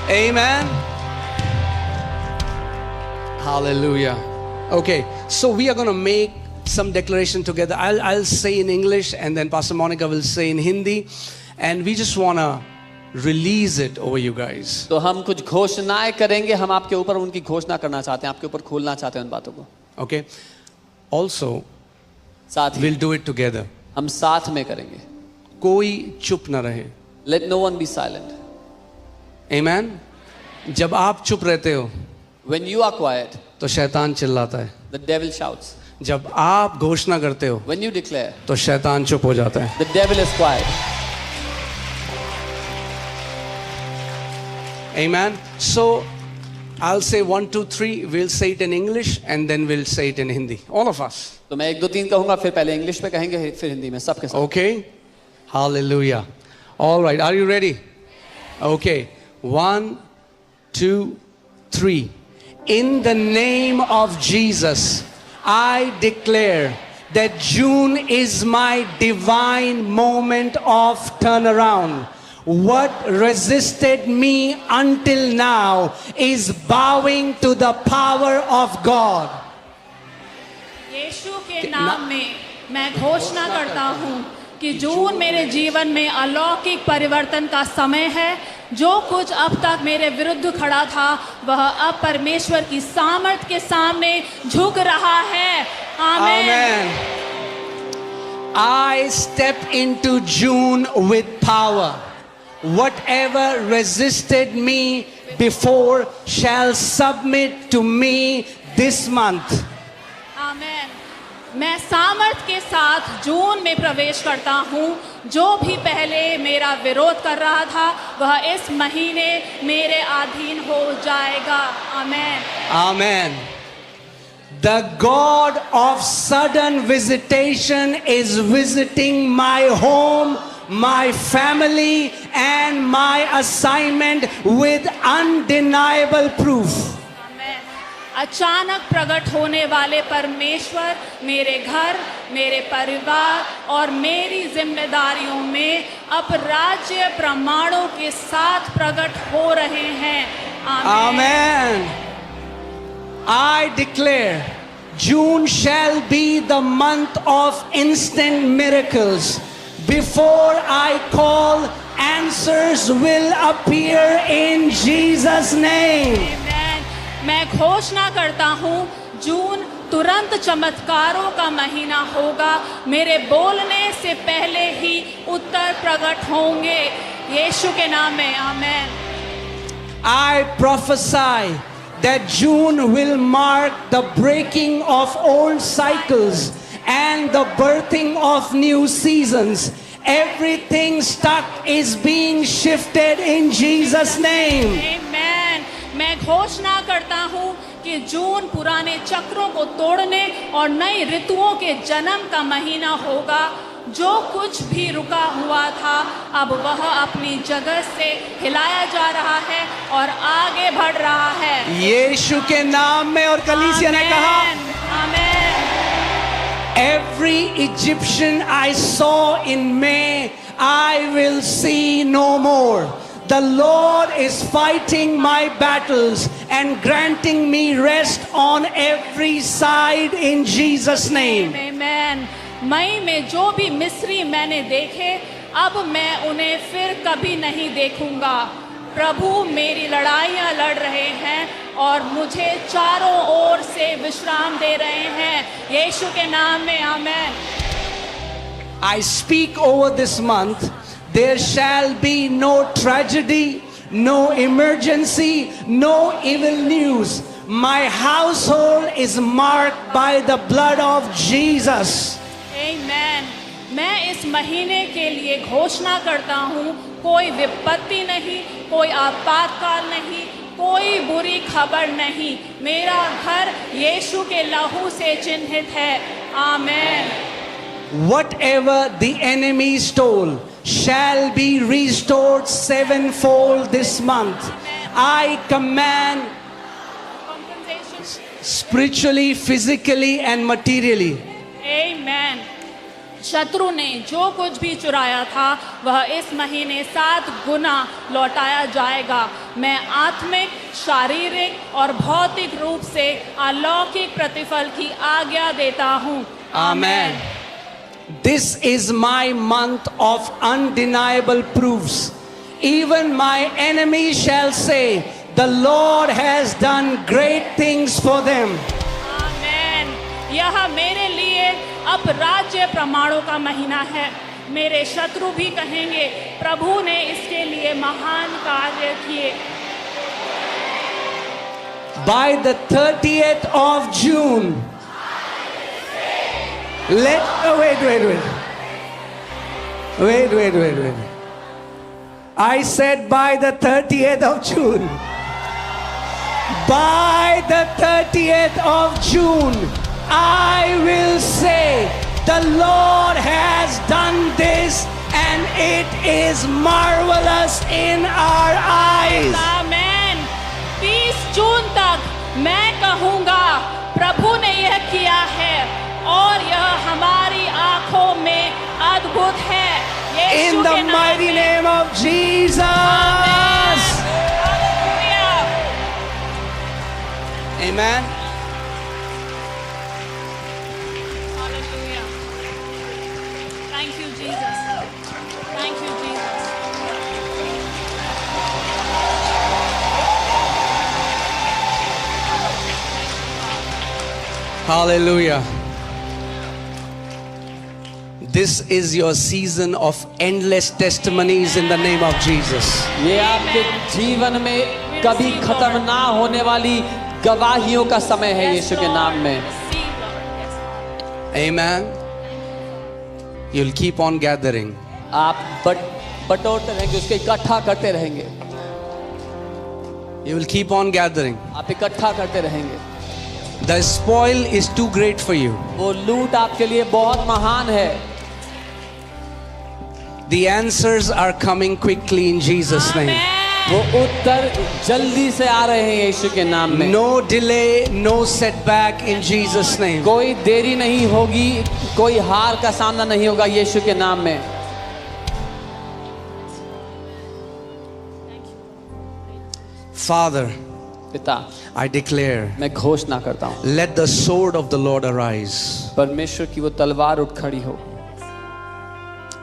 Amen. Hallelujah. Okay, so we are going to make some declaration together. I'll say in English and then Pastor Monica will say in Hindi, and we just want to release it over you guys. तो हम कुछ घोषणाएं करेंगे, हम आपके ऊपर उनकी घोषणा करना चाहते हैं, आपके ऊपर खोलना चाहते हैं उन बातों को. Okay. Also, साथ ही we'll do it together. हम साथ में करेंगे. कोई चुप ना रहे. Let no one be silent. Amen. जब आप चुप रहते हो, When you are quiet, तो शैतान चिल्लाता है. the devil shouts. जब आप घोषणा करते हो, When you declare, तो शैतान चुप हो जाता है. the devil is quiet. Amen. So I'll say 1, 2, 3. We'll say it in English and then we'll say it in Hindi. All of us. तो मैं 1, 2, 3 कहूंगा, फिर पहले इंग्लिश में कहेंगे, फिर हिंदी में, सबके साथ. Okay. Hallelujah. All right. Are you ready? Okay. 1, 2, 3. In the name of Jesus, I declare that June is my divine moment of turnaround. What resisted me until now is bowing to the power of God. यीशु के नाम में मैं घोषणा करता हूँ कि जून मेरे जीवन में अलौकिक परिवर्तन का समय है. जो कुछ अब तक मेरे विरुद्ध खड़ा था वह अब परमेश्वर की सामर्थ के सामने झुक रहा है. आमीन. I step into June with power. Whatever resisted me before shall submit to me this month. आमीन. मैं सामर्थ के साथ जून में प्रवेश करता हूँ. जो भी पहले मेरा विरोध कर रहा था वह इस महीने मेरे अधीन हो जाएगा. आमीन. Amen. The God of sudden visitation is visiting my home, my family, and my assignment with undeniable proof. अचानक प्रकट होने वाले परमेश्वर मेरे घर, मेरे परिवार और मेरी जिम्मेदारियों में अब राज्य प्रमाणों के साथ प्रकट हो रहे हैं. Amen. I declare June shall be the month of instant miracles. Before I call, answers will appear in Jesus' name. मैं घोषणा करता हूँ जून तुरंत चमत्कारों का महीना होगा. मेरे बोलने से पहले ही उत्तर प्रकट होंगे. यीशु के नाम में. आमीन. I prophesy that June will mark the breaking of old cycles and the birthing of new seasons. Everything stuck is being shifted in Jesus' name. Amen. मैं घोषणा करता हूँ कि जून पुराने चक्रों को तोड़ने और नई ऋतुओं के जन्म का महीना होगा. जो कुछ भी रुका हुआ था अब वह अपनी जगह से हिलाया जा रहा है और आगे बढ़ रहा है. यीशु के नाम में. और कलीसिया ने कहा, आमीन. Every Egyptian I saw in May, I will see no more. The Lord is fighting my battles and granting me rest on every side in Jesus' name. Amen. मई में जो भी मिस्री मैंने देखे अब मैं उन्हें फिर कभी नहीं देखूंगा. प्रभु मेरी लड़ाइयाँ लड़ रहे हैं और मुझे चारों ओर से विश्राम दे रहे हैं. यीशु के नाम में. आमीन. I speak over this month. There shall be no tragedy, no emergency, no evil news. My household is marked by the blood of Jesus. Amen. मैं इस महीने के लिए घोषणा करता हूँ कोई विपत्ति नहीं, कोई आपातकाल नहीं, कोई बुरी खबर नहीं. मेरा घर यीशु के लहू से चिन्हित है. आमीन. Whatever the enemy stole shall be restored sevenfold this month. I command compensation spiritually, physically, and materially. Amen. शत्रु ने जो कुछ भी चुराया था वह इस महीने 7 गुना लौटाया जाएगा। मैं आत्मिक, शारीरिक और भौतिक रूप से अलौकिक प्रतिफल की आज्ञा देता हूँ। Amen. This is my month of undeniable proofs. Even my enemies shall say, the Lord has done great things for them. आमेन। यह मेरे लिए अब राज्य प्रमाणों का महीना है। मेरे शत्रु भी कहेंगे, प्रभु ने इसके लिए महान कार्य किए। By the 30th of June, wait. I said by the 30th of June. By the 30th of June, I will say, the Lord has done this and it is marvelous in our eyes. आमेन। 20 जून तक मैं कहूँगा, प्रभु ने यह किया है और यह हमारी आंखों में अद्भुत है। In the mighty name of Jesus. Amen. Hallelujah. Thank you, Jesus. Thank you, Jesus. Hallelujah. This is your season of endless testimonies in the name of Jesus. ये आपके जीवन में कभी खत्म ना होने वाली गवाहियों का समय है यीशु के नाम में। Receive, Lord. Yes. Amen. You'll keep on gathering. आप बटोरते रहेंगे, उसके इकट्ठा करते रहेंगे। You will keep on gathering. आप इकट्ठा करते रहेंगे। The spoil is too great for you. वो लूट आपके लिए बहुत महान है। The answers are coming quickly in Jesus' name. वो उत्तर जल्दी से आ रहे हैं यीशु के नाम में। No delay, no setback in Jesus' name. कोई देरी नहीं होगी, कोई हार का सामना नहीं होगा यीशु के नाम में। Father, पिता, I declare, मैं घोषणा करता हूँ, let the sword of the Lord arise परमेश्वर की वो तलवार उठ खड़ी हो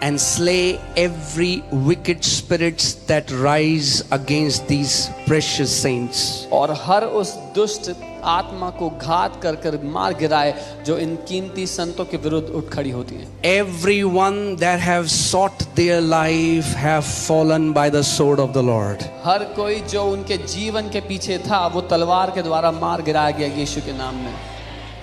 and slay every wicked spirits that rise against these precious saints. और हर उस दुष्ट आत्मा को घात कर कर मार गिराए जो इन कीमती संतों के विरुद्ध उठ खड़ी होती हैं। Everyone that have sought their life have fallen by the sword of the Lord. हर कोई जो उनके जीवन के पीछे था वो तलवार के द्वारा मार गिराया गया यीशु के नाम में।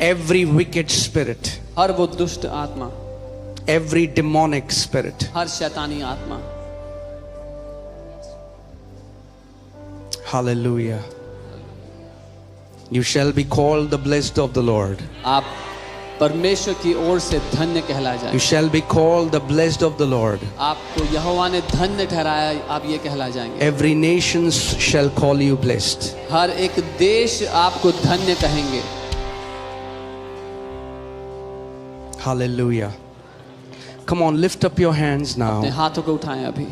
Every wicked spirit, हर वो दुष्ट आत्मा, every demonic spirit, हर शैतानी आत्मा। hallelujah. You shall be called the blessed of the Lord. आप परमेश्वर की ओर से धन्य कहलाए You जाएंगे। shall be called the blessed of the Lord. आपको यहोवा ने धन्य ठहराया, आप ये कहलाए जाएंगे। Every nation shall call you blessed. हर एक देश आपको धन्य कहेंगे। Hallelujah. Come on, lift up your hands अपने now हाथों को उठाएं अभी,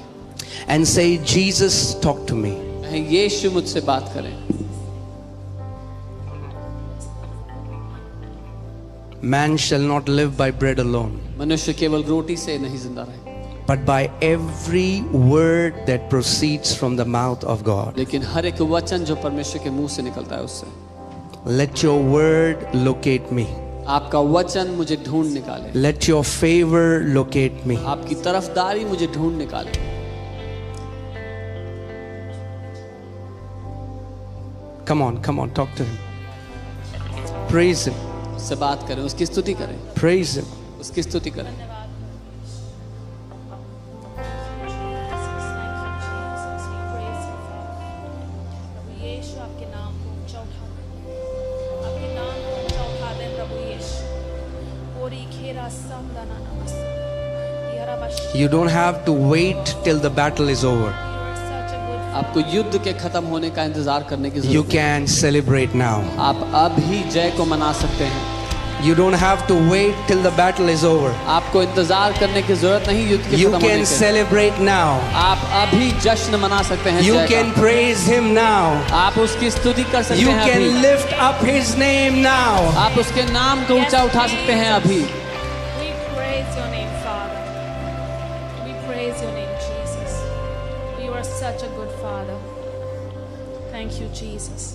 and say, Jesus, talk to me. कहें यीशु मुझसे बात करें। Man shall not live by bread alone, मनुष्य केवल रोटी से नहीं जिंदा रहे, but by every word that proceeds from the mouth of God. लेकिन हर एक वचन जो परमेश्वर के मुंह से निकलता है उससे। Let your word locate me. आपका वचन मुझे ढूंढ निकाले, Let your favor locate me. आपकी तरफदारी मुझे ढूंढ निकाले। Come on, talk to him. Praise him, उससे बात करें, उसकी स्तुति करें, praise him. उसकी स्तुति करें। प्रभु यीशु आपके नाम को ऊंचा उठा दें, आपके नाम को ऊंचा उठा दें प्रभु यीशु। ओरी खेरा संदना नमस यारा बश। You don't have to wait till the battle is over. You are such a good आपको युद्ध के खत्म होने का इंतजार करने की You जरूरत है। can celebrate now. आप अभी जय को मना सकते हैं। You don't have to wait till the battle is over. आपको इंतजार करने की जरूरत नहीं युद्ध के You खत्म होने can के। celebrate now. आप अभी जश्न मना सकते हैं You जय can का। praise Him now. आप उसकी स्तुति कर सकते You हैं can अभी। lift up His name now. आप उसके नाम को ऊंचा उठा सकते हैं अभी। We praise your name, Father. We praise your name, Jesus. You are such a good Father. Thank you, Jesus.